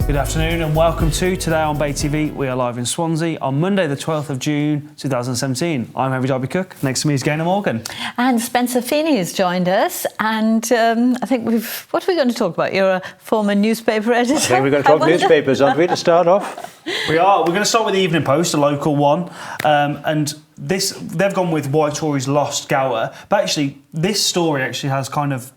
Good afternoon and welcome to Today on BayTV. We are live in Swansea on Monday the 12th of June 2017. I'm Henry Darby Cook. Next to me is Gaynor Morgan. And Spencer Feeney has joined us. And I think what are we going to talk about? You're a former newspaper editor. I think we're going to talk newspapers, aren't we, to start off? We are. We're going to start with the Evening Post, a local one. And they've gone with why Tories lost Gower. But actually, this story actually has kind of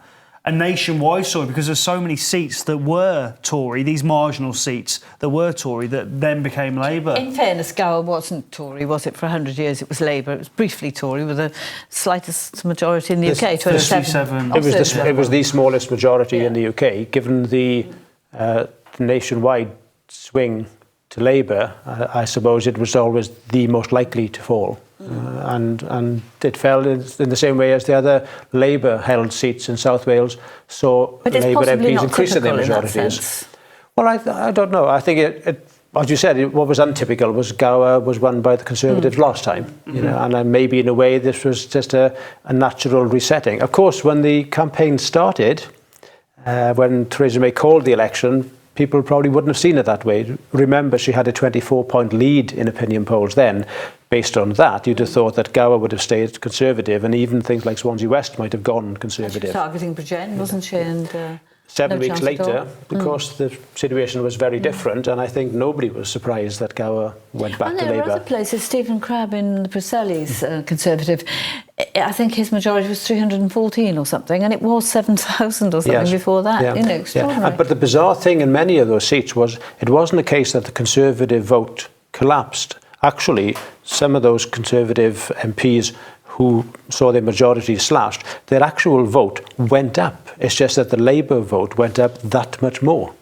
a nationwide story because there's so many seats that were Tory, these marginal seats that were Tory that then became Labour. In fairness, Gower wasn't Tory, was it? For 100 years it was Labour. It was briefly Tory with the slightest majority in the UK, 27. It was the smallest majority in the UK, given the nationwide swing to Labour. I suppose it was always the most likely to fall. And it fell in the same way as the other Labour-held seats in South Wales saw Labour MPs increasing their majorities. Well, I don't know. I think as you said, what was untypical was Gower was won by the Conservatives last time, you know, and maybe in a way this was just a natural resetting. Of course, when the campaign started, when Theresa May called the election, people probably wouldn't have seen it that way. Remember, she had a 24-point lead in opinion polls then. Based on that, you'd have thought that Gower would have stayed Conservative, and even things like Swansea West might have gone Conservative. She was targeting Bridgend, wasn't she? And 7 weeks later, because the situation was very different, and I think nobody was surprised that Gower went back to Labour. There were other places. Stephen Crabb in the Preseli's Conservative, I think his majority was 314 or something, and it was 7,000 or something before that. Yeah. You know, extraordinary. But the bizarre thing in many of those seats was it wasn't a case that the Conservative vote collapsed. Actually, some of those Conservative MPs who saw their majority slashed, their actual vote went up. It's just that the Labour vote went up that much more.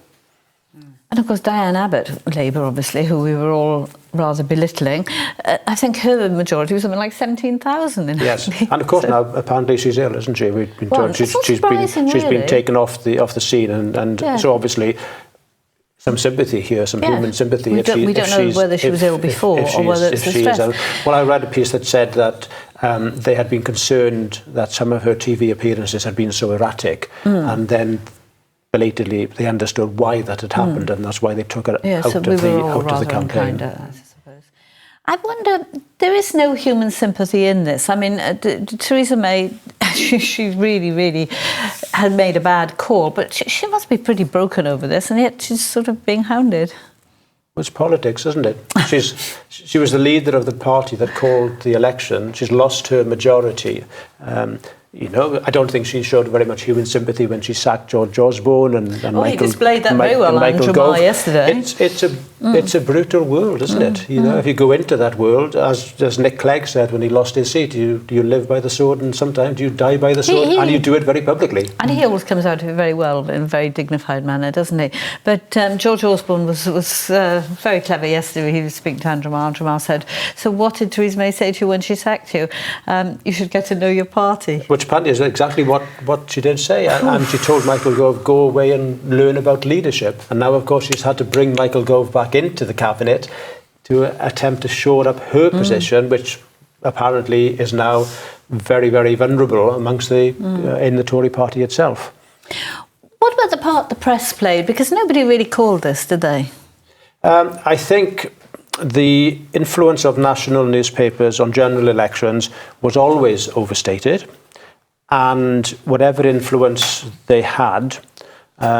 And of course, Diane Abbott, Labour, obviously, who we were all rather belittling, I think her majority was something like 17,000 in Yes, and of course now apparently she's ill, isn't she? We've been told she's been taken off the scene, and so obviously some sympathy here, some human sympathy. We don't know whether she was ill before or whether it's the stress. Well, I read a piece that said that they had been concerned that some of her TV appearances had been so erratic, and then belatedly they understood why that had happened, and that's why they took her out of the campaign. I wonder, there is no human sympathy in this. I mean, Theresa May, she really, really had made a bad call, but she must be pretty broken over this, and yet she's sort of being hounded. Well, it's politics, isn't it? She was the leader of the party that called the election. She's lost her majority. You know, I don't think she showed very much human sympathy when she sacked George Osborne and Michael. He displayed that very well on Jamar yesterday. It's a brutal world, isn't it? You know, if you go into that world, as Nick Clegg said when he lost his seat, you live by the sword, and sometimes you die by the sword, and you do it very publicly. And he always comes out of it very well in a very dignified manner, doesn't he? But George Osborne was very clever yesterday. He was speaking to Andrew Marr said, "So what did Theresa May say to you when she sacked you? You should get to know your party." Which apparently is exactly what she did say, and she told Michael Gove, go away and learn about leadership. And now, of course, she's had to bring Michael Gove back into the cabinet to attempt to shore up her position, which apparently is now very, very vulnerable amongst in the Tory party itself. What about the part the press played? Because nobody really called this, did they? I think the influence of national newspapers on general elections was always overstated. And whatever influence they had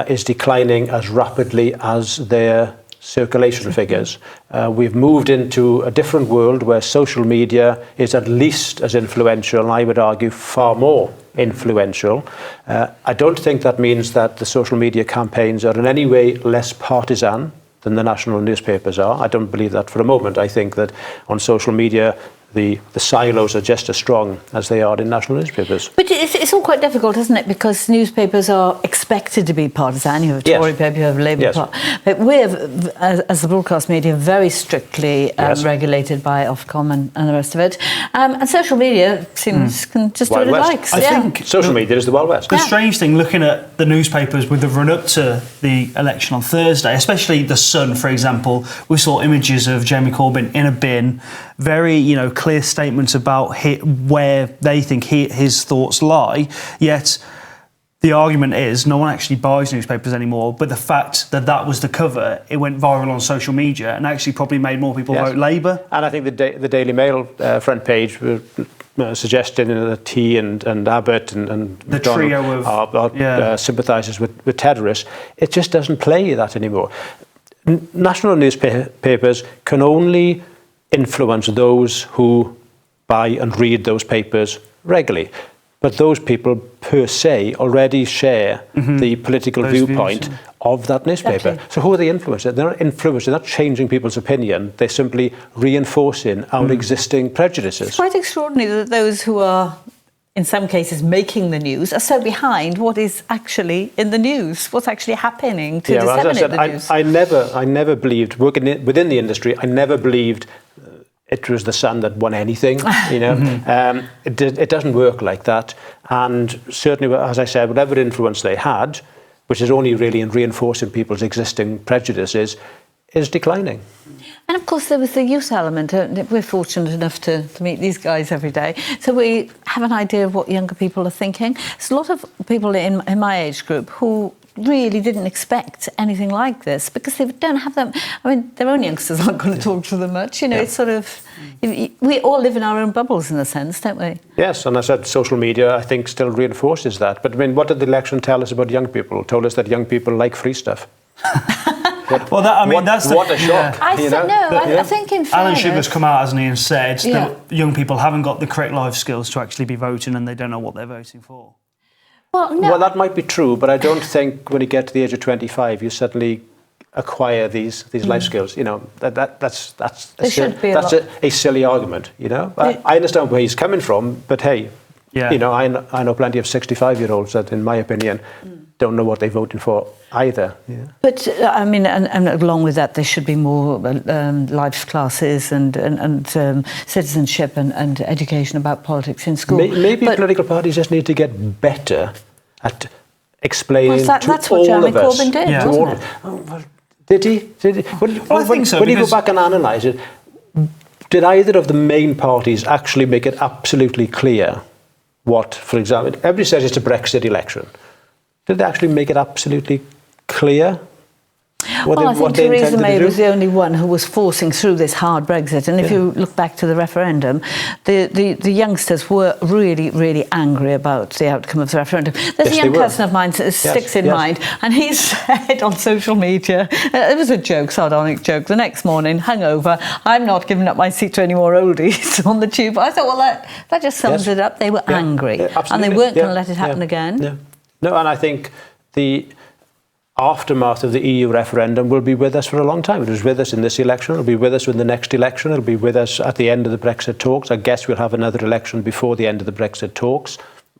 is declining as rapidly as their circulation figures. We've moved into a different world where social media is at least as influential, and I would argue far more influential. I don't think that means that the social media campaigns are in any way less partisan than the national newspapers are. I don't believe that for a moment. I think that on social media the silos are just as strong as they are in national newspapers. But it's all quite difficult, isn't it? Because newspapers are expected to be partisan. You have a Tory paper, you have a Labour paper. But we're, as the broadcast media, very strictly regulated by Ofcom and the rest of it. And social media seems can just do what it likes. I think social media is the Wild West. The strange thing, looking at the newspapers with the run-up to the election on Thursday, especially The Sun, for example, we saw images of Jeremy Corbyn in a bin, very, clear statements about where they think his thoughts lie, yet the argument is no one actually buys newspapers anymore, but the fact that that was the cover, it went viral on social media and actually probably made more people vote Labour. And I think the Daily Mail front page suggesting that he and Abbott and the trio of are sympathisers with terrorists. It just doesn't play that anymore. National newspapers can only influence those who buy and read those papers regularly. But those people per se already share the political viewpoint of that newspaper. Exactly. So who are they influencing? They're not influencing, they're not changing people's opinion. They're simply reinforcing our existing prejudices. It's quite extraordinary that those who are, in some cases, making the news are so behind what is actually in the news, what's actually happening to disseminate the news. I never believed, working within the industry, I never believed it was the Sun that won anything, you know. It doesn't work like that. And certainly, as I said, whatever influence they had, which is only really in reinforcing people's existing prejudices, is declining. And of course, there was the youth element. We're fortunate enough to meet these guys every day. So we have an idea of what younger people are thinking. There's a lot of people in my age group who really didn't expect anything like this because they don't have them. I mean, their own youngsters aren't going to talk to them much. You know, it's sort of, we all live in our own bubbles in a sense, don't we? Yes, and I said social media, I think, still reinforces that. But I mean, what did the election tell us about young people? It told us that young people like free stuff. What a shock. I think in fairness, Alan Sugar's come out, hasn't he, and said that young people haven't got the correct life skills to actually be voting and they don't know what they're voting for. Well, that might be true, but I don't think when you get to the age of 25, you suddenly acquire these life skills. You know, that's a silly argument. You know, I understand where he's coming from, but hey, you know, I know plenty of 65-year-olds that, in my opinion, don't know what they're voting for either. Yeah. But I mean, and along with that, there should be more life classes and citizenship and education about politics in school. Maybe political parties just need to get better at explaining that's what Jeremy Corbyn did, wasn't it? Well, did he? I think so. When you go back and analyse it, did either of the main parties actually make it absolutely clear what, for example, everybody says it's a Brexit election. Did they actually make it absolutely clear? I think Theresa May was the only one who was forcing through this hard Brexit. And if you look back to the referendum, the youngsters were really, really angry about the outcome of the referendum. There's a young person of mine that sticks in mind, and he said on social media, it was a joke, sardonic joke, the next morning, hungover, I'm not giving up my seat to any more oldies on the tube. I thought, well, that just sums it up. They were angry, and they weren't going to let it happen again. Yeah. No, and I think the aftermath of the EU referendum will be with us for a long time. It was with us in this election, it'll be with us in the next election, it'll be with us at the end of the Brexit talks. I guess we'll have another election before the end of the Brexit talks.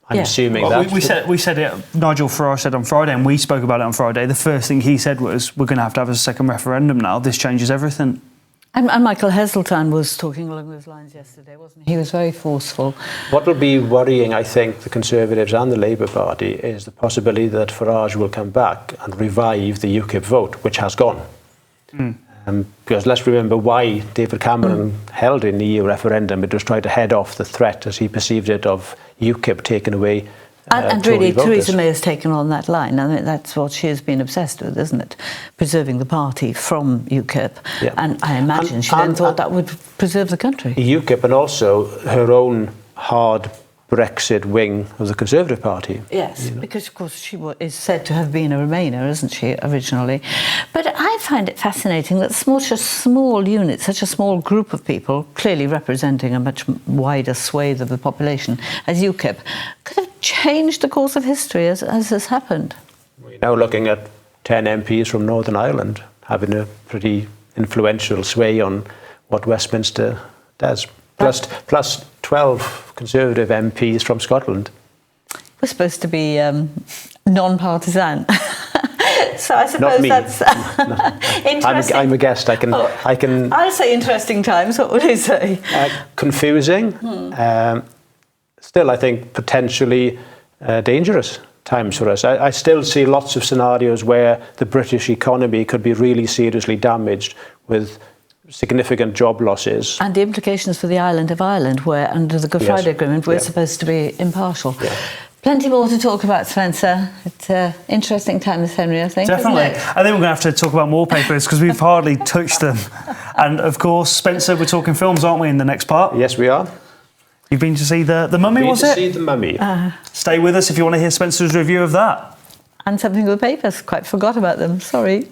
I'm assuming that. We said it, Nigel Farage said on Friday, and we spoke about it on Friday. The first thing he said was, we're going to have a second referendum now. This changes everything. And Michael Heseltine was talking along those lines yesterday, wasn't he? He was very forceful. What will be worrying, I think, the Conservatives and the Labour Party is the possibility that Farage will come back and revive the UKIP vote, which has gone. Because let's remember why David Cameron held in the EU referendum. It was trying to head off the threat, as he perceived it, of UKIP taking away and really, Theresa May has taken on that line. I mean, that's what she has been obsessed with, isn't it? Preserving the party from UKIP. Yeah. And I imagine she then thought that would preserve the country. UKIP and also her own hard Brexit wing of the Conservative Party. Yes, because of course she is said to have been a Remainer, isn't she, originally? But I find it fascinating that such a small unit, such a small group of people, clearly representing a much wider swathe of the population as UKIP, could have changed the course of history as has happened. We're now looking at 10 MPs from Northern Ireland having a pretty influential sway on what Westminster does. Plus 12 Conservative MPs from Scotland. We're supposed to be non-partisan. So I suppose that's interesting. I'm a guest. I can. I'll say interesting times. What would you say? Confusing. Still, I think potentially dangerous times for us. I still see lots of scenarios where the British economy could be really seriously damaged with significant job losses. And the implications for the island of Ireland, where under the Good Friday Agreement we're supposed to be impartial. Plenty more to talk about, Spencer. It's an interesting time with Henry, I think. Definitely. Isn't it? I think we're going to have to talk about more papers because we've hardly touched them. And of course, Spencer, we're talking films, aren't we, in the next part? Yes, we are. You've been to see the Mummy, was it? See The Mummy. Stay with us if you want to hear Spencer's review of that. And something with the papers. Quite forgot about them. Sorry.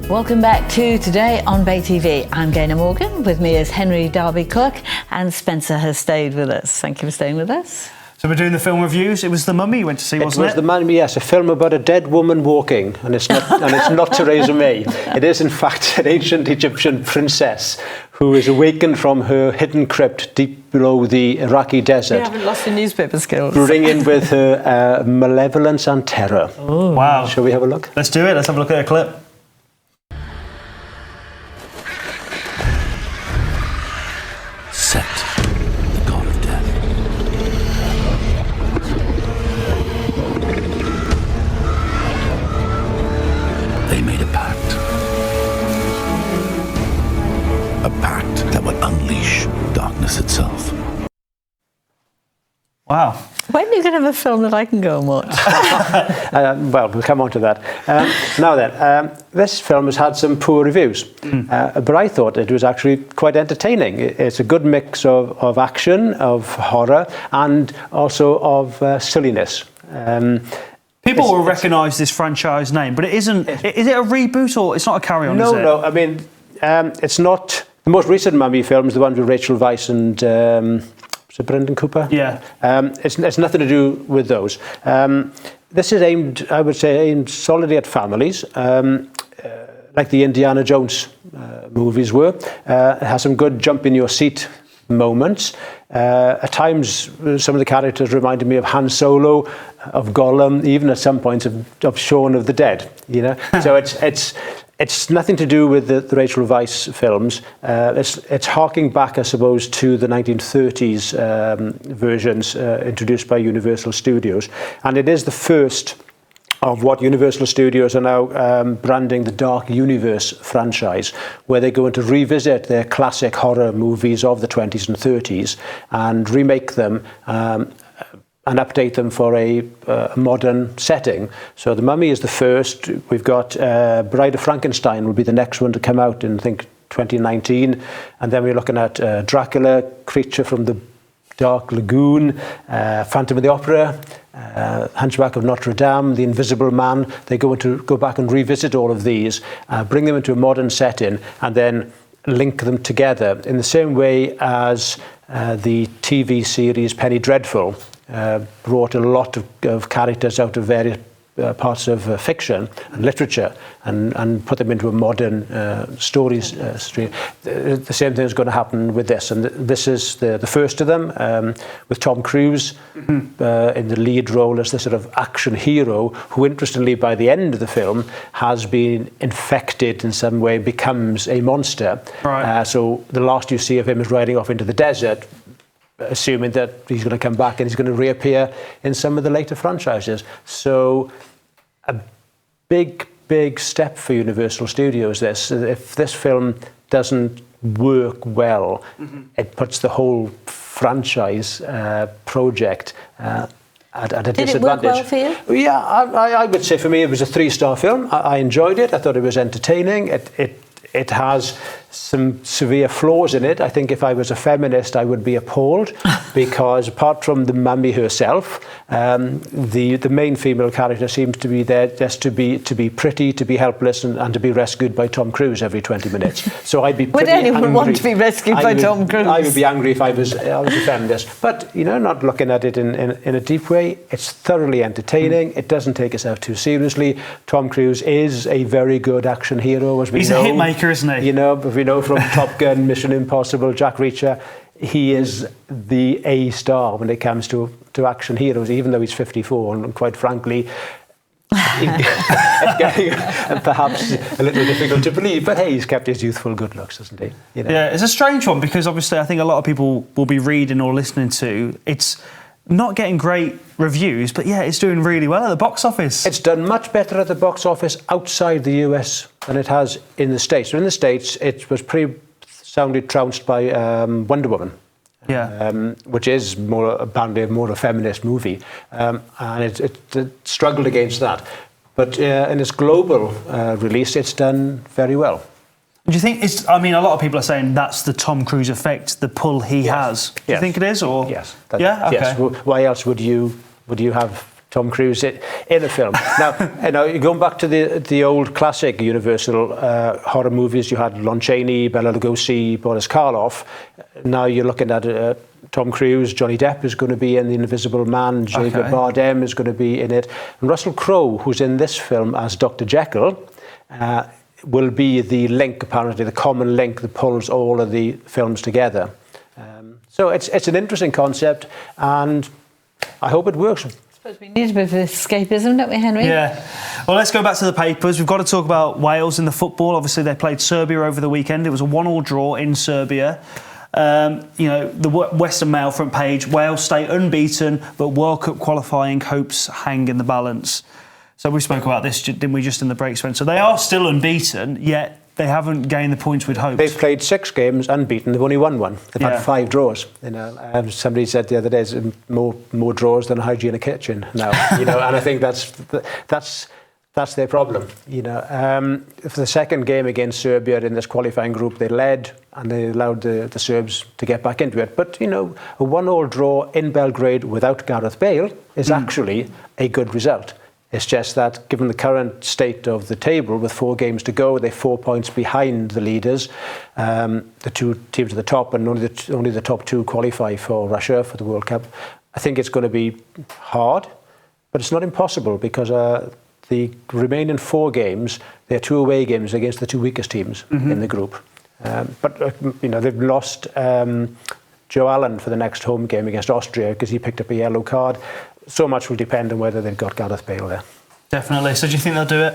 Welcome back to Today on BayTV. I'm Gaynor Morgan. With me is Henry Darby Cook, and Spencer has stayed with us. Thank you for staying with us. So we're doing the film reviews. It was The Mummy you went to see, wasn't it? It was The Mummy, yes, a film about a dead woman walking, and it's not Theresa May. It is, in fact, an ancient Egyptian princess who is awakened from her hidden crypt deep below the Iraqi desert. You haven't lost your newspaper skills. Bringing with her malevolence and terror. Oh, wow. Shall we have a look? Let's do it. Let's have a look at a clip. Set, the god of death. They made a pact. A pact that would unleash darkness itself. Wow. When are you going to have a film that I can go and watch? Well, we'll come on to that. Now then, this film has had some poor reviews, but I thought it was actually quite entertaining. It's a good mix of action, of horror, and also of silliness. People will recognise this franchise name, but it isn't. Is it a reboot or it's not a carry-on? No, is it? no. I mean, it's not the most recent Mummy films. The one with Rachel Weisz and was it Brendan Cooper? Yeah. It's nothing to do with those. This is aimed, I would say, aimed solidly at families, like the Indiana Jones movies were. It has some good jump in your seat moments. At times, some of the characters reminded me of Han Solo, of Gollum, even at some points of Shaun of the Dead. You know, so it's nothing to do with the Rachel Weisz films. It's harking back, I suppose, to the 1930s versions introduced by Universal Studios, and it is the first of what Universal Studios are now branding the Dark Universe franchise, where they're going to revisit their classic horror movies of the 20s and 30s and remake them and update them for a modern setting. So The Mummy is the first. We've got Bride of Frankenstein will be the next one to come out in, I think, 2019. And then we're looking at Dracula, Creature from the Dark Lagoon, Phantom of the Opera, Hunchback of Notre Dame, The Invisible Man. They're going to go back and revisit all of these, bring them into a modern setting, and then link them together in the same way as the TV series Penny Dreadful brought a lot of characters out of various parts of fiction and literature and put them into a modern story stream. The same thing is going to happen with this, and this is the first of them, with Tom Cruise in the lead role as the sort of action hero who, interestingly, by the end of the film has been infected in some way, becomes a monster. Right. So the last you see of him is riding off into the desert, assuming that he's going to come back and he's going to reappear in some of the later franchises. So a big step for Universal Studios, this. If this film doesn't work well, it puts the whole franchise project at a disadvantage. Did it work well for you? Yeah, I would say for me it was a 3-star film. I enjoyed it. I thought it was entertaining. It has some severe flaws in it. I think if I was a feminist, I would be appalled because apart from the mummy herself, the main female character seems to be there just to be pretty, to be helpless, and to be rescued by Tom Cruise every 20 minutes. So I'd be pretty Would anyone angry. want to be rescued by Tom Cruise? I would be angry if I was a feminist. But, you know, not looking at it in a deep way, it's thoroughly entertaining. It doesn't take itself too seriously. Tom Cruise is a very good action hero, as we know. He's a hit maker, isn't he? You know, but we know from Top Gun, Mission Impossible, Jack Reacher, he is the A star when it comes to action heroes, even though he's 54, and quite frankly, it's getting perhaps a little difficult to believe, but hey, he's kept his youthful good looks, hasn't he? You know? Yeah, it's a strange one because obviously I think a lot of people will be reading or listening to it's not getting great reviews, but yeah, it's doing really well at the box office. It's done much better at the box office outside the US than it has in the States. So in the States, it was pretty soundly trounced by Wonder Woman. Yeah. Which is apparently more a feminist movie, and it struggled against that. But in its global release, it's done very well. Do you think it's? I mean, a lot of people are saying that's the Tom Cruise effect, the pull he has. Do you think it is, or yes? Yeah. Okay. Yes. Why else would you have Tom Cruise in a film? Now, going back to the old classic Universal horror movies, you had Lon Chaney, Bela Lugosi, Boris Karloff. Now you're looking at Tom Cruise, Johnny Depp is going to be in The Invisible Man, Javier Bardem is going to be in it, and Russell Crowe, who's in this film as Dr. Jekyll, will be the link, apparently, the common link that pulls all of the films together. So it's an interesting concept, and I hope it works. I suppose we need a bit of escapism, don't we, Henry? Yeah. Well, let's go back to the papers. We've got to talk about Wales in the football. Obviously, they played Serbia over the weekend. It was a 1-1 draw in Serbia. The Western Mail front page, Wales stay unbeaten, but World Cup qualifying hopes hang in the balance. So we spoke about this, didn't we, just in the break, Spencer? So they are still unbeaten, yet they haven't gained the points we'd hoped. They've played 6 games unbeaten. They've only won 1. They've had 5 draws. Somebody said the other day, there's more draws than a hygienic kitchen now. And I think that's their problem. For the second game against Serbia in this qualifying group, they led and they allowed the Serbs to get back into it. But a 1-1 draw in Belgrade without Gareth Bale is actually a good result. It's just that given the current state of the table, with 4 games to go, they're 4 points behind the leaders. The 2 teams at the top, and only the top 2 qualify for Russia for the World Cup. I think it's going to be hard, but it's not impossible, because the remaining 4 games, they're 2 away games against the 2 weakest teams in the group. But they've lost Joe Allen for the next home game against Austria because he picked up a yellow card. So much will depend on whether they've got Gareth Bale there. Definitely. So do you think they'll do it?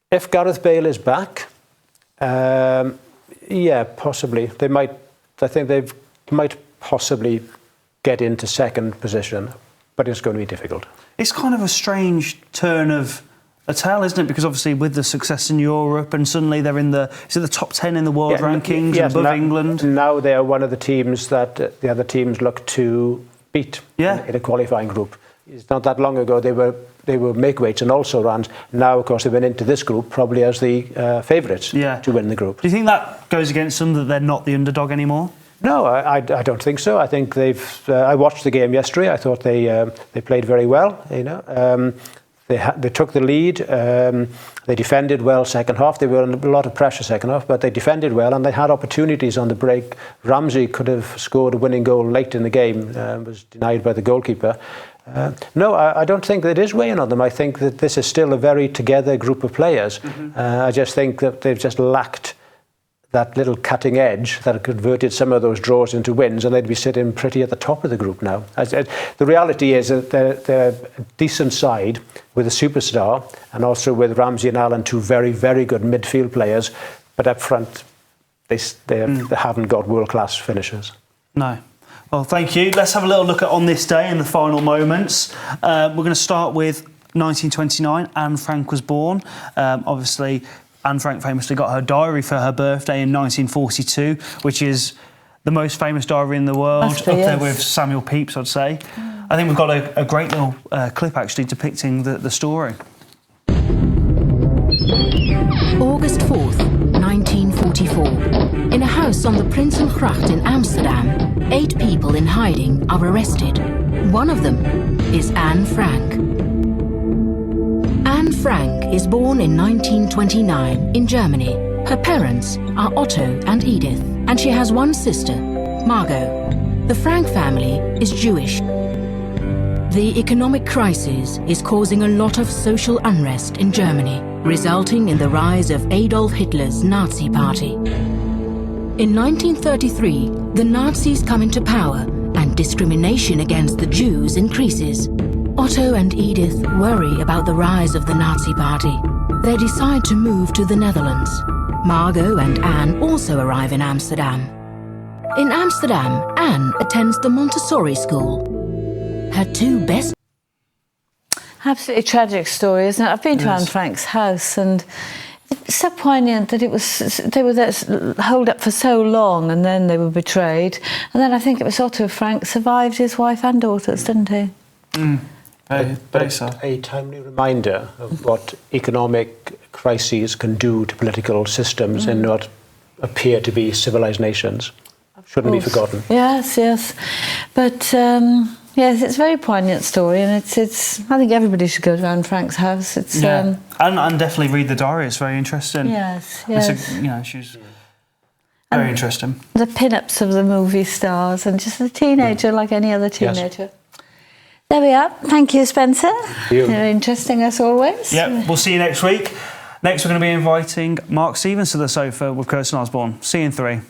If Gareth Bale is back, yeah, possibly. They might. I think they might possibly get into second position, but it's going to be difficult. It's kind of a strange turn of a tale, isn't it? Because obviously with the success in Europe, and suddenly they're in the top 10 in the world rankings, above England. Now they are one of the teams that the other teams look to beat in a qualifying group. It's not that long ago they were make-weights and also runs. Now, of course, they went into this group probably as the favourites to win the group. Do you think that goes against them, that they're not the underdog anymore? No, I don't think so. I think they've. I watched the game yesterday. I thought they played very well. They took the lead. They defended well second half. They were under a lot of pressure second half, but they defended well and they had opportunities on the break. Ramsey could have scored a winning goal late in the game, was denied by the goalkeeper. No, I don't think that it is weighing on them. I think that this is still a very together group of players. I just think that they've just lacked that little cutting edge that converted some of those draws into wins, and they'd be sitting pretty at the top of the group now. The reality is that they're a decent side with a superstar, and also with Ramsey and Allen, 2 very, very good midfield players, but up front they haven't got world-class finishers. No. Well, thank you. Let's have a little look at On This Day in the final moments. We're going to start with 1929. Anne Frank was born. Obviously, Anne Frank famously got her diary for her birthday in 1942, which is the most famous diary in the world, up there with Samuel Pepys, I'd say. I think we've got a great little clip, actually, depicting the story. August 4th, 1944. In a house on the Prinsengracht in Amsterdam, 8 people in hiding are arrested. One of them is Anne Frank. Anne Frank is born in 1929 in Germany. Her parents are Otto and Edith, and she has one sister, Margot. The Frank family is Jewish. The economic crisis is causing a lot of social unrest in Germany, resulting in the rise of Adolf Hitler's Nazi Party. In 1933, the Nazis come into power and discrimination against the Jews increases. Otto and Edith worry about the rise of the Nazi Party. They decide to move to the Netherlands. Margot and Anne also arrive in Amsterdam. In Amsterdam, Anne attends the Montessori school. Her 2 best... Absolutely tragic story, isn't it? I've been to Anne Frank's house, and it's so poignant that they were there, holed up for so long, and then they were betrayed. And then I think it was Otto Frank survived his wife and daughters, didn't he? Very sad. A timely reminder of what economic crises can do to political systems and not appear to be civilized nations. Shouldn't be forgotten. Yes. But yes, it's a very poignant story, and it's. I think everybody should go to Anne Frank's house. It's and definitely read the diary. It's very interesting. Yes. She's very interesting. The pin-ups of the movie stars, and just a teenager like any other teenager. Yes. There we are. Thank you, Spencer. Thank you. Very interesting as always. Yep. We'll see you next week. Next, we're going to be inviting Mark Stevens to the sofa with Kirsten Osborne. See you in 3.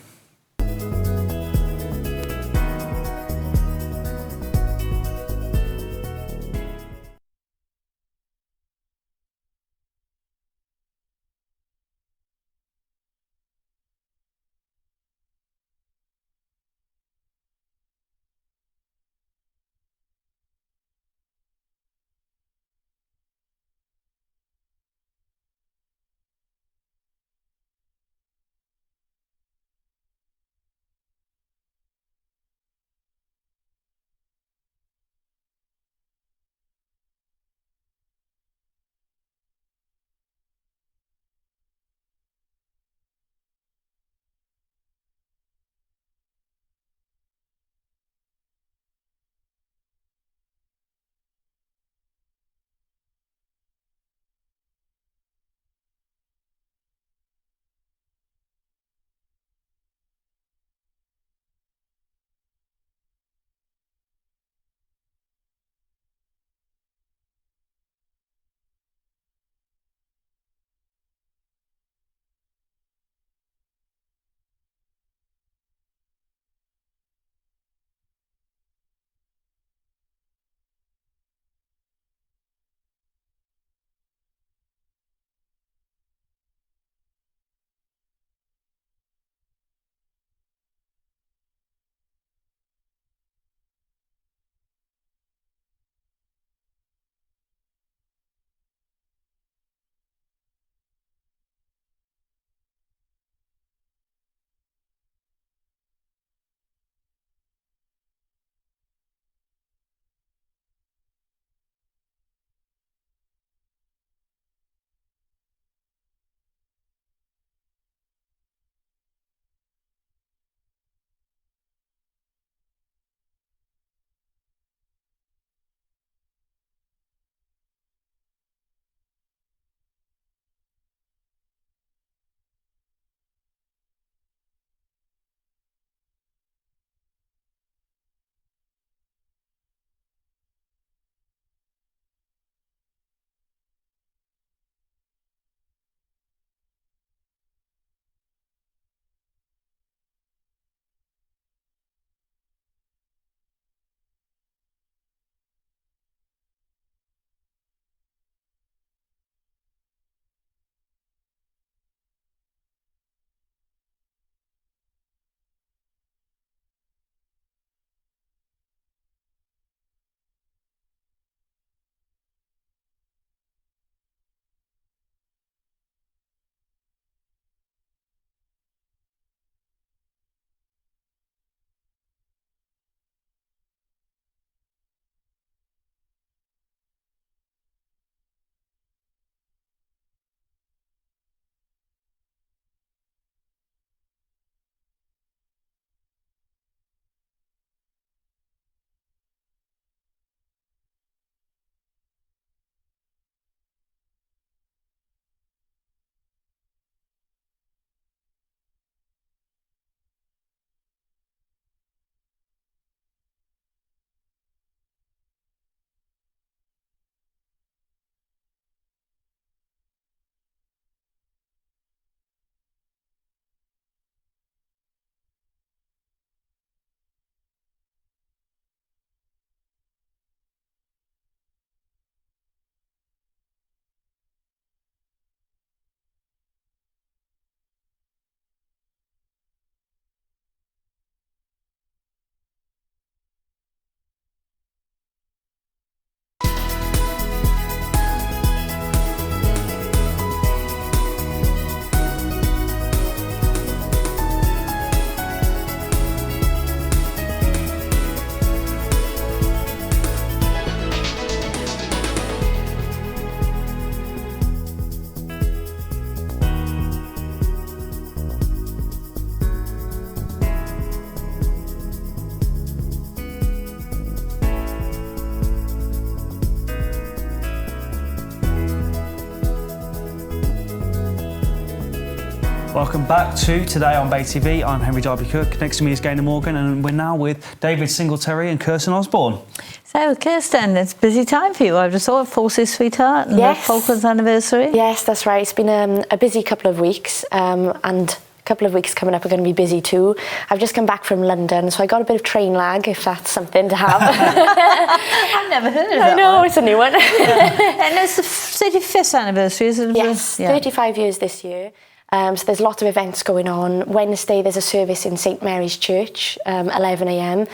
Welcome back to Today on BayTV. I'm Henry Darby Cook. Next to me is Gaynor Morgan, and we're now with David Singletary and Kirsten Osborne. So, Kirsten, it's a busy time for you. I just saw Forces Sweetheart and the Falklands anniversary. Yes, that's right. It's been a busy couple of weeks, and a couple of weeks coming up are going to be busy too. I've just come back from London, so I got a bit of train lag, if that's something to have. I've never heard of that. I know, one. It's a new one. And it's the 35th anniversary, isn't it? Yes, 35 years this year. So there's lots of events going on. Wednesday there's a service in St Mary's Church, 11 a.m.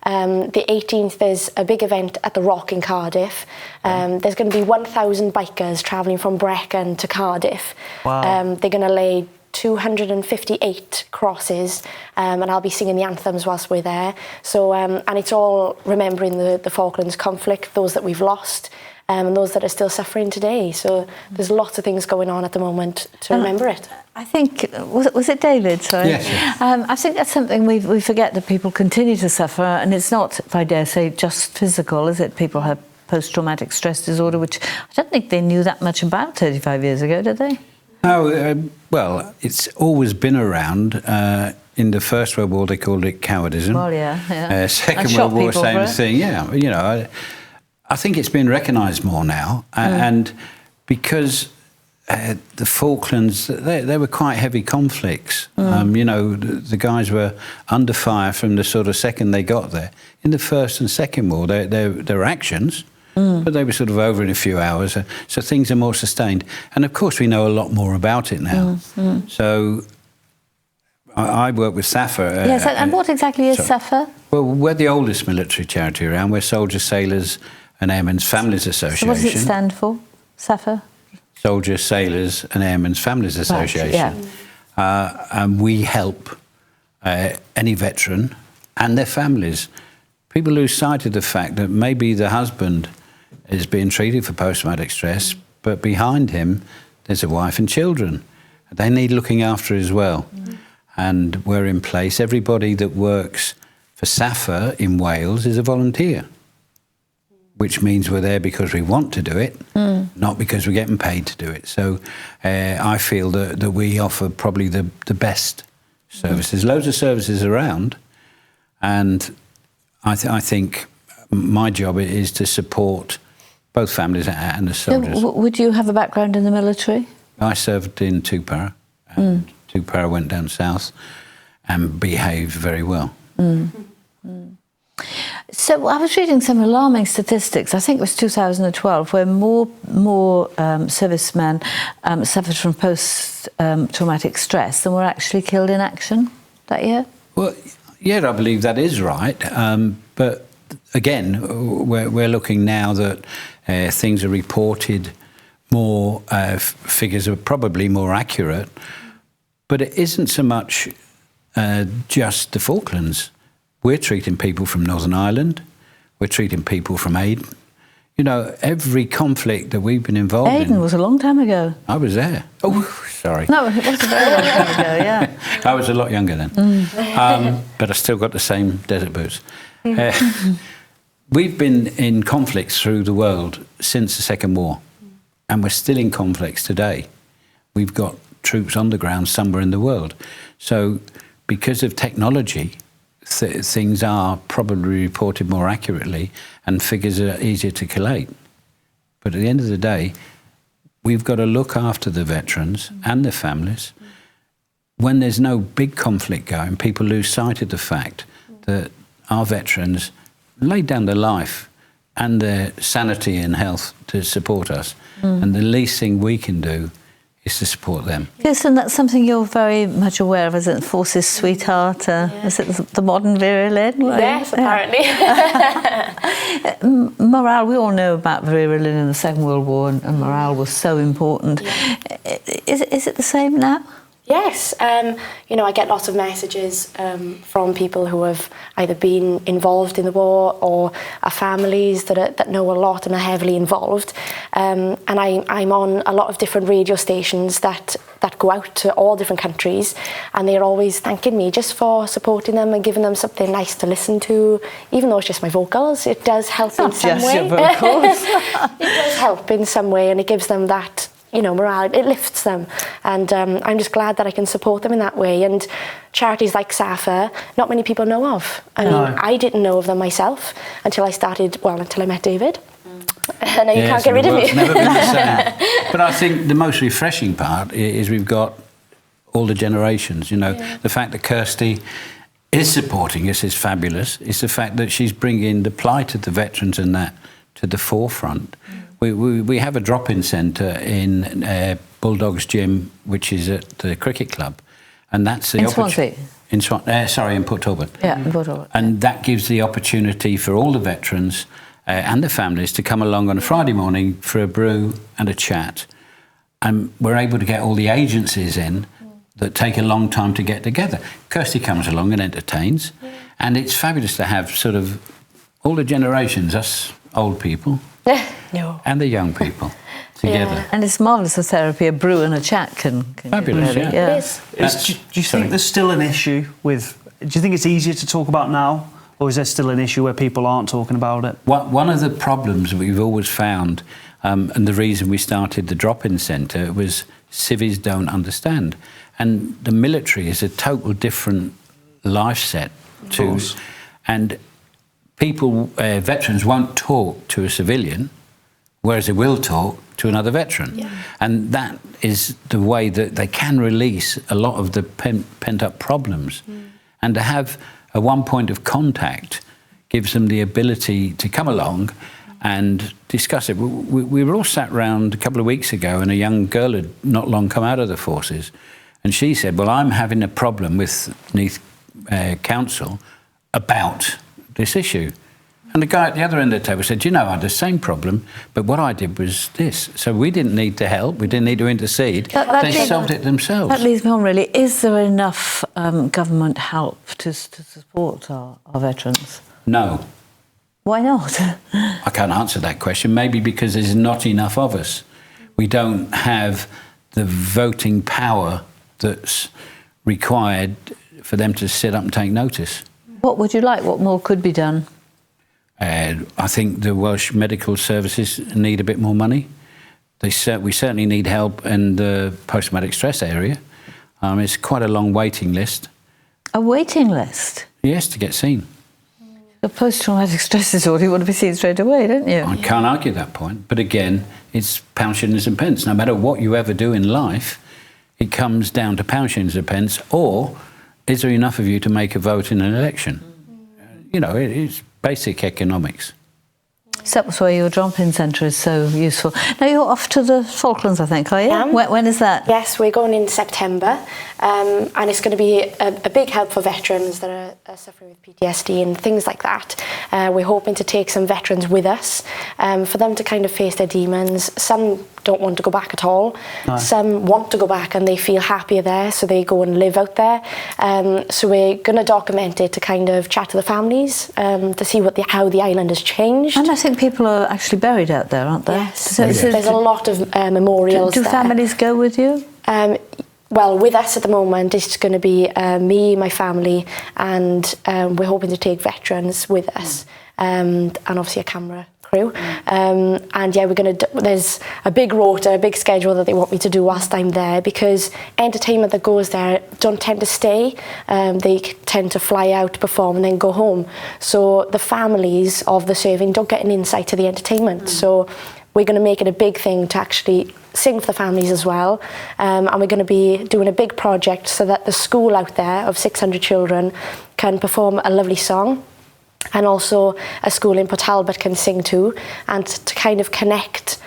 The 18th there's a big event at the Rock in Cardiff. There's going to be 1,000 bikers travelling from Brecon to Cardiff. Wow. They're going to lay 258 crosses, and I'll be singing the anthems whilst we're there. So, and it's all remembering the Falklands conflict, those that we've lost, and those that are still suffering today. So there's lots of things going on at the moment to remember it. I think, was it David? Sorry. Yes. I think that's something we forget, that people continue to suffer, and it's not, if I dare say, just physical, is it? People have post-traumatic stress disorder, which I don't think they knew that much about 35 years ago, did they? No, well, it's always been around. In the First World War, they called it cowardism. Well, yeah. Second World War, same thing. Yeah, you know, I think it's been recognised more now, and because the Falklands, they were quite heavy conflicts. You know, the guys were under fire from the sort of second they got there. In the First and Second War, there were actions. But they were sort of over in a few hours, so things are more sustained. And of course, we know a lot more about it now. So I work with SAFA. Yes, and what exactly is SAFA? Well, we're the oldest military charity around. We're Soldiers, Sailors and Airmen's Families Association. So what does it stand for, SAFA? Soldiers, Sailors and Airmen's Families Association. Right, and we help any veteran and their families. People lose sight of the fact that maybe the husband is being treated for post-traumatic stress, but behind him there's a wife and children. They need looking after as well. And we're in place. Everybody that works for SAFA in Wales is a volunteer, which means we're there because we want to do it, not because we're getting paid to do it. So I feel that we offer probably the best services. Loads of services around, and I think my job is to support both families and the soldiers. So would you have a background in the military? I served in Tupara, and Tupara went down south and behaved very well. So I was reading some alarming statistics. I think it was 2012, where more servicemen suffered from post-traumatic stress than were actually killed in action that year. Well, yeah, I believe that is right. But again, we're looking now that things are reported more, figures are probably more accurate, but it isn't so much just the Falklands. We're treating people from Northern Ireland, we're treating people from Aden. You know, every conflict that we've been involved in... Aden was a long time ago. I was there. Oh, sorry. No, it was a very long time ago, yeah. I was a lot younger then. But I still got the same desert boots. We've been in conflicts through the world since the Second War, and we're still in conflicts today. We've got troops on the ground somewhere in the world. So because of technology, things are probably reported more accurately and figures are easier to collate. But at the end of the day, we've got to look after the veterans and their families. When there's no big conflict going, people lose sight of the fact that our veterans laid down their life and their sanity and health to support us. And the least thing we can do is to support them. Yes, and that's something you're very much aware of, is it? Forces Sweetheart, is it the modern Vera Lynn? Yes, apparently. Morale, we all know about Vera Lynn in the Second World War, and morale was so important. Is it the same now? Yes, you know, I get lots of messages from people who have either been involved in the war or are families that know a lot and are heavily involved. And I'm on a lot of different radio stations that go out to all different countries, and they're always thanking me just for supporting them and giving them something nice to listen to. Even though it's just my vocals, it does help in some way. Not just your vocals. It does help in some way, and it gives them that morale, it lifts them. And I'm just glad that I can support them in that way. And charities like SAFA, not many people know of. I mean, I didn't know of them myself until I met David. And you can't get rid of me. Never been the same. But I think the most refreshing part is we've got all the generations. The fact that Kirsty is supporting us is fabulous. It's the fact that she's bringing the plight of the veterans and that to the forefront. We have a drop-in centre in Bulldogs Gym, which is at the cricket club, and that's the Swansea. In Port Talbot. Yeah, in Port Talbot. And that gives the opportunity for all the veterans and the families to come along on a Friday morning for a brew and a chat. And we're able to get all the agencies in that take a long time to get together. Kirsty comes along and entertains, and it's fabulous to have sort of all the generations, us old people and the young people together. Yeah. And it's marvellous for therapy, a brew and a chat can fabulous, really, yeah. It is. Do you think there's still an issue with... Do you think it's easier to talk about now, or is there still an issue where people aren't talking about it? One of the problems we've always found, and the reason we started the drop-in centre, was civvies don't understand. And the military is a total different life set to... And people, veterans won't talk to a civilian, whereas they will talk to another veteran. Yeah. And that is the way that they can release a lot of the pent-up problems. And to have a one point of contact gives them the ability to come along and discuss it. We were all sat round a couple of weeks ago, and a young girl had not long come out of the forces, and she said, well, I'm having a problem with Neath Council about this issue. And the guy at the other end of the table said, I had the same problem, but what I did was this. So we didn't need to help, we didn't need to intercede, they solved it themselves. That leads me on, really. Is there enough government help to support our veterans? No. Why not? I can't answer that question. Maybe because there's not enough of us. We don't have the voting power that's required for them to sit up and take notice. What would you like? What more could be done? I think the Welsh medical services need a bit more money. We certainly need help in the post-traumatic stress area. It's quite a long waiting list. A waiting list? Yes, to get seen. The post-traumatic stress disorder, you want to be seen straight away, don't you? I can't argue that point. But again, it's pounds, shillings and pence. No matter what you ever do in life, it comes down to pounds, shillings and pence, or is there enough of you to make a vote in an election? It's basic economics. So that's why your drop-in centre is so useful. Now you're off to the Falklands, I think, are you? When is that? Yes, we're going in September, and it's going to be a big help for veterans that are suffering with PTSD and things like that. We're hoping to take some veterans with us for them to kind of face their demons. Some don't want to go back at all. No. Some want to go back and they feel happier there, so they go and live out there. So we're going to document it to kind of chat to the families to see how the island has changed. And I think people are actually buried out there, aren't they? Yes. So there's a lot of memorials. Do families go with you? Well, with us at the moment, it's going to be me, my family, and we're hoping to take veterans with us, and obviously a camera crew. And yeah, there's a big rota, a big schedule that they want me to do whilst I'm there, because entertainment that goes there don't tend to stay. They tend to fly out, perform and then go home. So the families of the serving don't get an insight to the entertainment. So we're going to make it a big thing to actually sing for the families as well. And we're going to be doing a big project so that the school out there of 600 children can perform a lovely song. And also a school in Port Talbot can sing too, and to kind of connect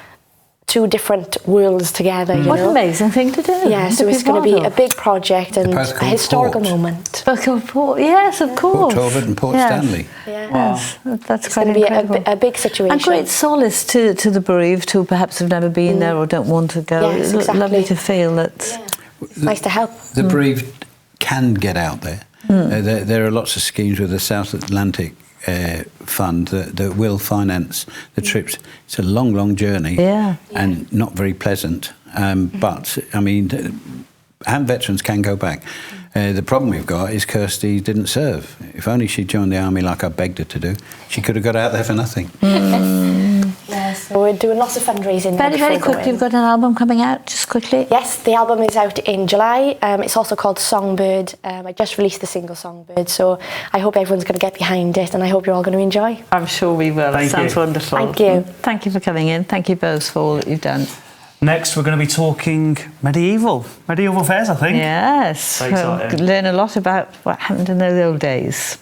two different worlds together. You What know? an amazing thing to do. Yeah, so it's going to be a big project and a historical moment. Port, yes, of course. Port Talbot and Port Stanley. Yeah. Yes, that's It's quite going to be incredible. a big situation. And great solace to the bereaved who perhaps have never been there or don't want to go. Yes, It's exactly. lovely to feel that. It's nice to help. The bereaved can get out there. There are lots of schemes with the South Atlantic Fund that will finance the trips. It's a long, long journey and not very pleasant. But, I mean, and veterans can go back. The problem we've got is Kirsty didn't serve. If only she'd joined the army like I begged her to do, she could have got out there for nothing. Yes. So we're doing lots of fundraising. Very quickly, you've got an album coming out, just quickly. Yes, the album is out in July. It's also called Songbird. I just released the single Songbird, so I hope everyone's going to get behind it, and I hope you're all going to enjoy. I'm sure we will. It sounds wonderful. Thank you. Thank you for coming in. Thank you both for all that you've done. Next, we're going to be talking medieval fairs, I think. Yes. Very exciting. We'll learn a lot about what happened in those old days.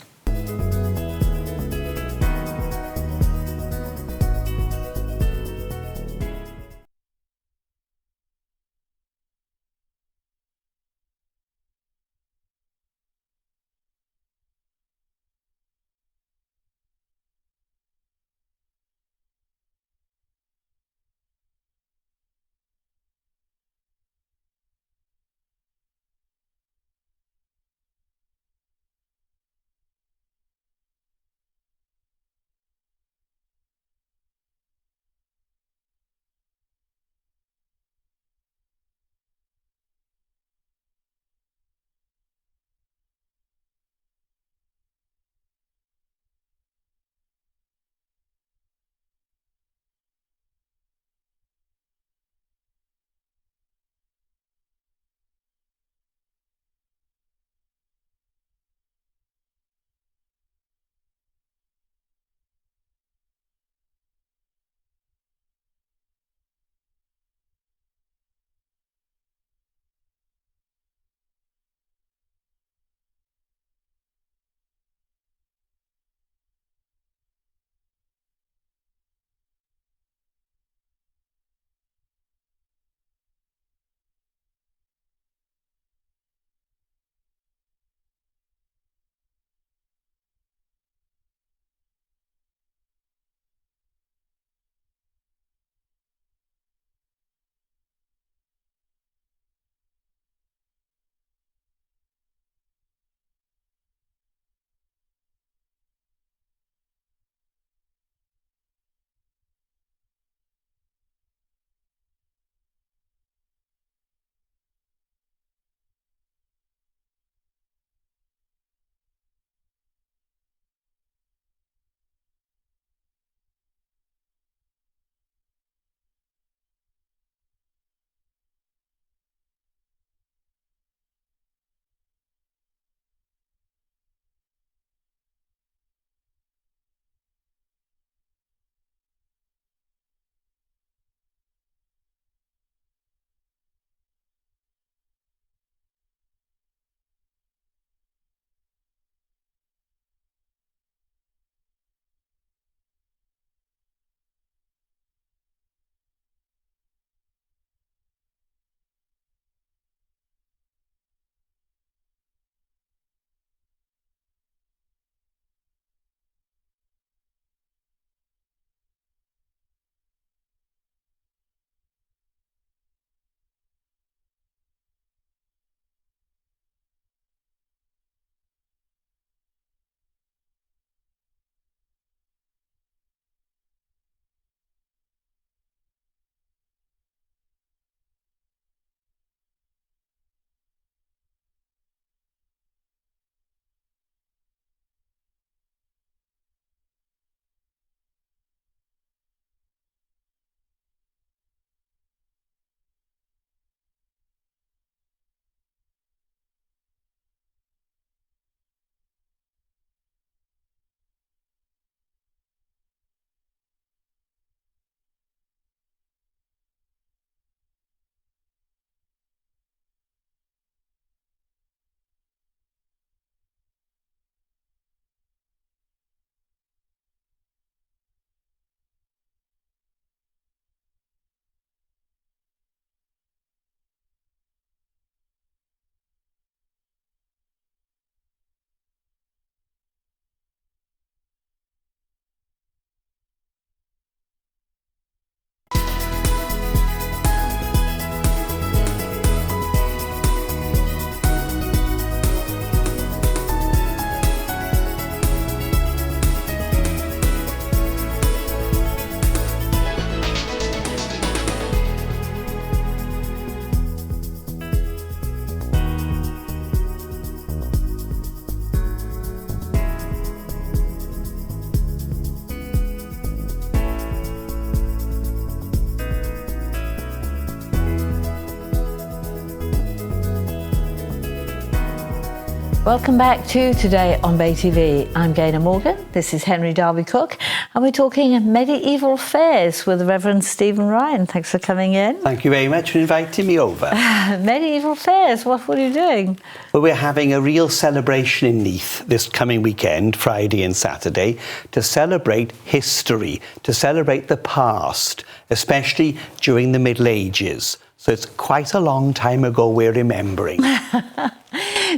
Welcome back to Today on BayTV. I'm Gaynor Morgan, this is Henry Darby Cook, and we're talking medieval fairs with the Reverend Stephen Ryan. Thanks for coming in. Thank you very much for inviting me over. Medieval fairs, what are you doing? Well, we're having a real celebration in Neath this coming weekend, Friday and Saturday, to celebrate history, to celebrate the past, especially during the Middle Ages. So it's quite a long time ago we're remembering.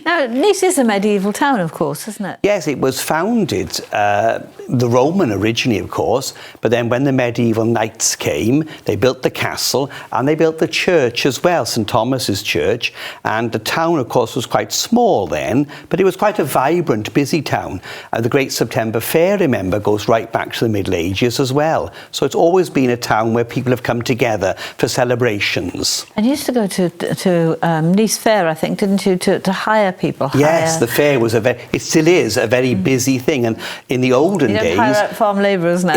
Now, Neath is a medieval town, of course, isn't it? Yes, it was founded, the Roman originally, of course, but then when the medieval knights came, they built the castle and they built the church as well, St Thomas's Church. And the town, of course, was quite small then, but it was quite a vibrant, busy town. The Great September Fair, remember, goes right back to the Middle Ages as well. So it's always been a town where people have come together for celebrations. And you used to go to Neath Fair, I think, didn't you, to hire people? Yes, the fair was it still is a very busy thing. And in the olden days... You don't hire out farm labourers now.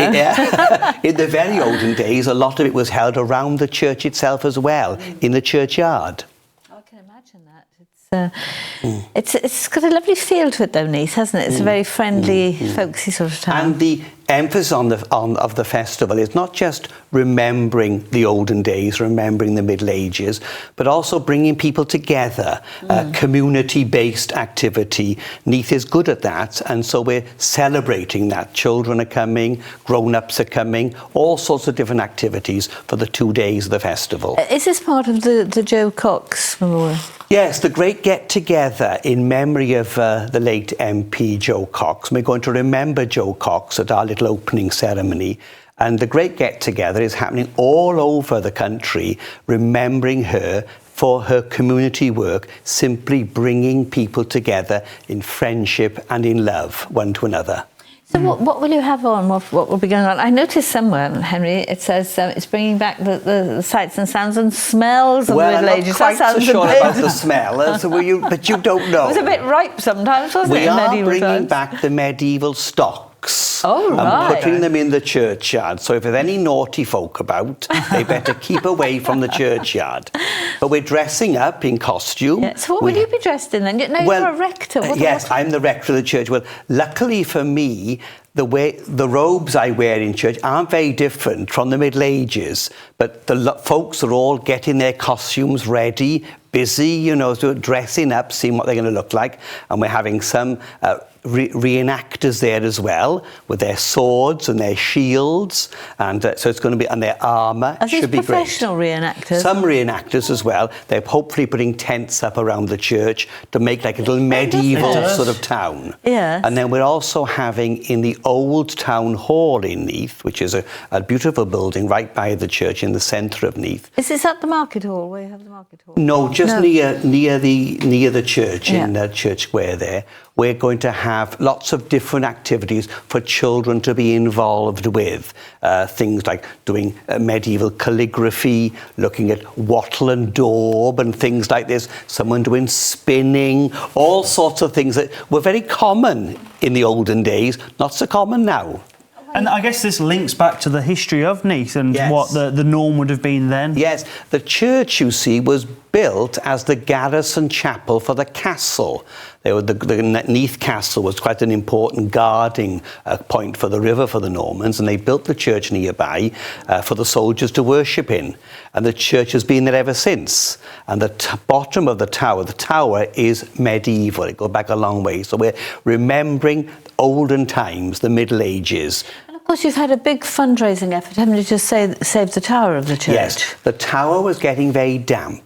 In the very olden days, a lot of it was held around the church itself as well, in the churchyard. I can imagine that. It's got a lovely feel to it, though, Neath, hasn't it? It's a very friendly, folksy sort of town. And the emphasis of the festival is not just remembering the olden days, remembering the Middle Ages, but also bringing people together, community-based activity. Neath is good at that, and so we're celebrating that. Children are coming, grown-ups are coming, all sorts of different activities for the 2 days of the festival. Is this part of the Joe Cox Memorial? Yes, the great get-together in memory of the late MP Joe Cox. We're going to remember Joe Cox at our little opening ceremony. And the great get-together is happening all over the country, remembering her for her community work, simply bringing people together in friendship and in love one to another. So what will you have on? What will be going on? I noticed somewhere, Henry, it says it's bringing back the sights and sounds and smells of the Middle Ages. Well, I'm not quite so sure about the smell, but you don't know. It was a bit ripe sometimes, wasn't it? We are bringing back the medieval stocks. Oh, right. And putting them in the churchyard. So if there's any naughty folk about, they better keep away from the churchyard. But we're dressing up in costume. Yeah. So what will you be dressed in then? No, you're a rector. Yes, I'm the rector of the church. Well, luckily for me, the robes I wear in church aren't very different from the Middle Ages, but the folks are all getting their costumes ready, busy, so dressing up, seeing what they're going to look like, and we're having some reenactors there as well, with their swords and their shields, and so it's going to be, and their armour. Are these professional reenactors? Some reenactors as well. They're hopefully putting tents up around the church to make like a little medieval sort of town. Yeah. And then we're also having in the old town hall in Neath, which is a beautiful building right by the church in the centre of Neath. Is this at the market hall, where you have the market hall? No, just near the church, in Church Square there. We're going to have lots of different activities for children to be involved with. Things like doing medieval calligraphy, looking at wattle and daub and things like this. Someone doing spinning, all sorts of things that were very common in the olden days, not so common now. And I guess this links back to the history of Neath and what the norm would have been then. Yes, the church, you see, was built as the garrison chapel for the castle. The Neath Castle was quite an important guarding point for the river for the Normans, and they built the church nearby for the soldiers to worship in. And the church has been there ever since. And the bottom of the tower is medieval. It goes back a long way. So we're remembering olden times, the Middle Ages. And of course, you've had a big fundraising effort, haven't you, to save the tower of the church? Yes, the tower was getting very damp.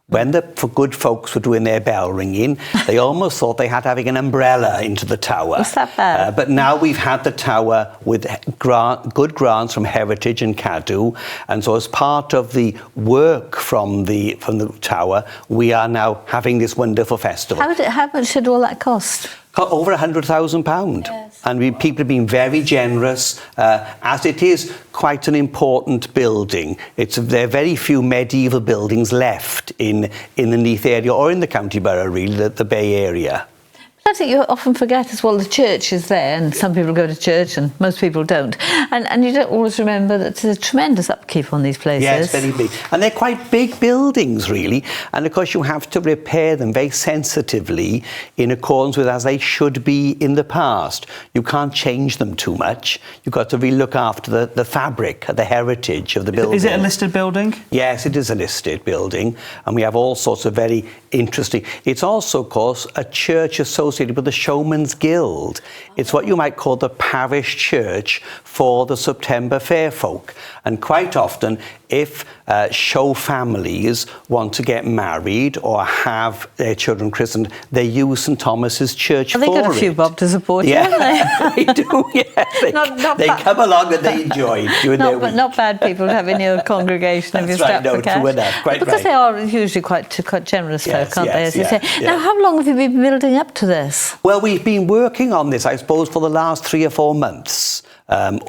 When the good folks were doing their bell ringing, they almost thought they had having an umbrella into the tower. Was that bad? But now we've had the tower with good grants from Heritage and Cadw, and so as part of the work from the tower, we are now having this wonderful festival. How much did all that cost? Over £100,000. Yes. And people have been very generous, as it is quite an important building. There are very few medieval buildings left in the Neath area or in the county borough, really, the Bay area. I think you often forget as well, the church is there, and some people go to church and most people don't. And you don't always remember that there's a tremendous upkeep on these places. Yes, very big. And they're quite big buildings, really. And of course, you have to repair them very sensitively in accordance with as they should be in the past. You can't change them too much. You've got to really look after the fabric, the heritage of the building. Is it a listed building? Yes, it is a listed building. And we have all sorts of very interesting... It's also, of course, a church associated with the Showman's Guild. It's what you might call the parish church for the September Fair folk. And quite often, if show families want to get married or have their children christened, they use St Thomas's Church for it. They got a few bob to support you, haven't they? They do, yeah. They come along and they enjoy doing their week. Not bad people to have in your congregation if you're strapped for cash. True enough, quite because they are usually quite generous folk, aren't they, as you say. Yeah. Now, how long have you been building up to this? Well, we've been working on this, I suppose, for the last 3 or 4 months.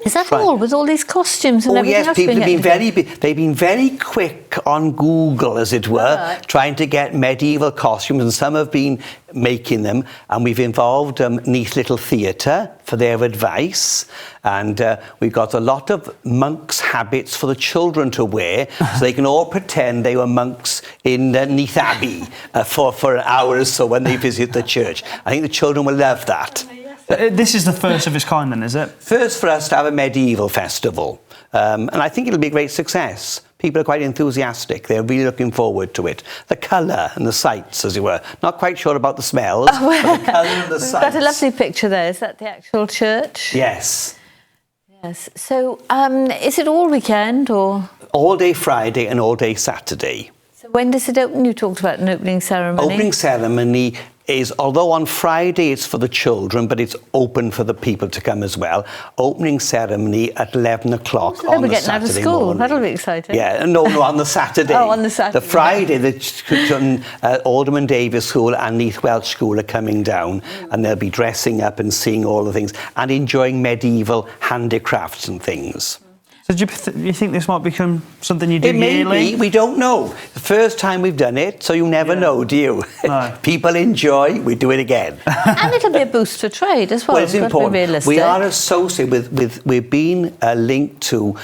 Is that all, with all these costumes and everything else? People have they've been very quick on Google, as it were, trying to get medieval costumes, and some have been making them, and we've involved Neath Little Theatre for their advice, and we've got a lot of monks' habits for the children to wear, so they can all pretend they were monks in Neath Abbey for an hour or so when they visit the church. I think the children will love that. This is the first of its kind then, is it? First for us to have a medieval festival. And I think it'll be a great success. People are quite enthusiastic. They're really looking forward to it. The colour and the sights, as it were. Not quite sure about the smells, but the colour and the sights. We've got a lovely picture there. Is that the actual church? Yes. Yes. So is it all weekend or...? All day Friday and all day Saturday. So when does it open? You talked about an opening ceremony. Opening ceremony is, although on Friday it's for the children, but it's open for the people to come as well. Opening ceremony at 11 o'clock so on the Saturday morning. They'll be getting out of school. That'll be exciting. Yeah, no, on the Saturday. Oh, on the Saturday. The Friday, the Alderman Davis School and Neath Welch School are coming down, and they'll be dressing up and seeing all the things and enjoying medieval handicrafts and things. So do you think this might become something you do yearly? It may be. We don't know. The first time we've done it, so you never know, do you? No. People enjoy, we do it again. And it'll be a boost for trade as well. Well, it's important. We are associated with we've been linked to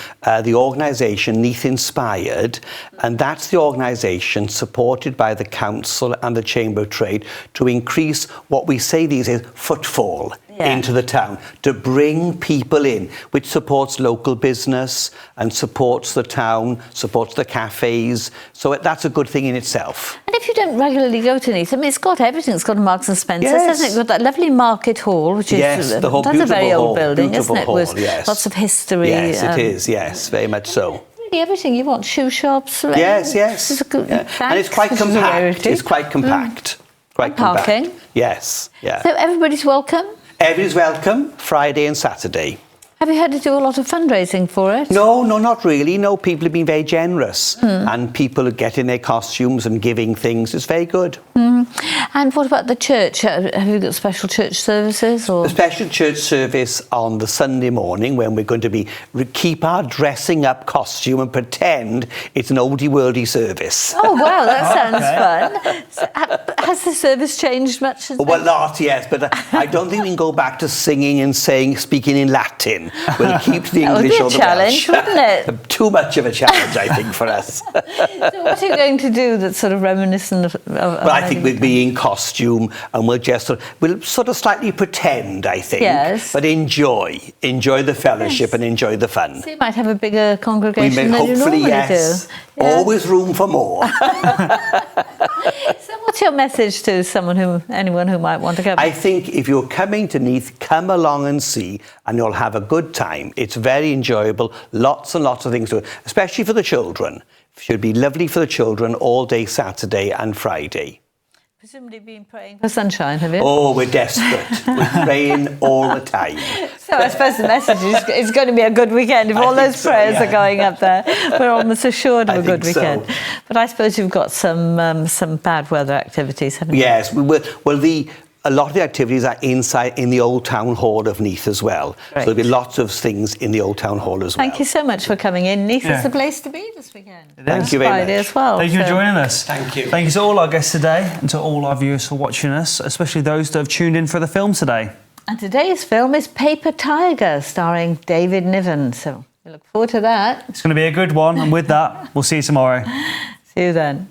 the organisation Neath Inspired, and that's the organisation supported by the Council and the Chamber of Trade to increase what we say these days, footfall into the town, to bring people in, which supports local business and supports the town, supports the cafes. So that's a good thing in itself. And if you don't regularly go to Neath, I mean, it's got everything. It's got Marks and Spencer's, hasn't it? It's got that lovely market hall, which is the whole that's a very old hall, building, isn't it? Hall, with lots of history. Yes, it is. Yes, very much so. Really everything you want, shoe shops. Yes. It's a good, and it's quite compact. It's quite compact. Quite compact. Parking. Yes. Yeah. So everybody's welcome. Everybody's welcome, Friday and Saturday. Have you had to do a lot of fundraising for it? No, not really. No, people have been very generous, and people are getting their costumes and giving things. It's very good. And what about the church? Have you got special church services? Or? A special church service on the Sunday morning when we're going to keep our dressing up costume and pretend it's an oldie worldy service. Oh wow, that sounds fun. So, has the service changed much? Well, a lot, yes, but I don't think we can go back to singing and speaking in Latin. We'll keep the English or the Welsh. That would be a challenge, wouldn't it? Too much of a challenge, I think, for us. So what are you going to do that's sort of reminiscent of well, I think we'll be in costume and we'll sort of slightly pretend, I think. Yes. But enjoy the fellowship and enjoy the fun. So you might have a bigger congregation than you hopefully, normally yes. do. Yeah. Always room for more. So what's your message to anyone who might want to come? I think if you're coming to Neath, come along and see, and you'll have a good time. It's very enjoyable. Lots and lots of things to do, especially for the children. It should be lovely for the children all day Saturday and Friday. Presumably been praying for sunshine, have you? Oh, we're desperate. We're praying all the time. So I suppose the message is it's going to be a good weekend if all those prayers are going up there. We're almost assured of a good weekend. But I suppose you've got some bad weather activities, haven't you? Yes, we will. Well, a lot of the activities are inside in the Old Town Hall of Neath as well. Great. So there'll be lots of things in the Old Town Hall as well. Thank you so much for coming in. Neath is the place to be this weekend. Thank you very Friday much. as well. Thank you for joining us. Thank you. Thank you to all our guests today and to all our viewers for watching us, especially those that have tuned in for the film today. And today's film is Paper Tiger, starring David Niven. So we look forward to that. It's going to be a good one, and with that, we'll see you tomorrow. See you then.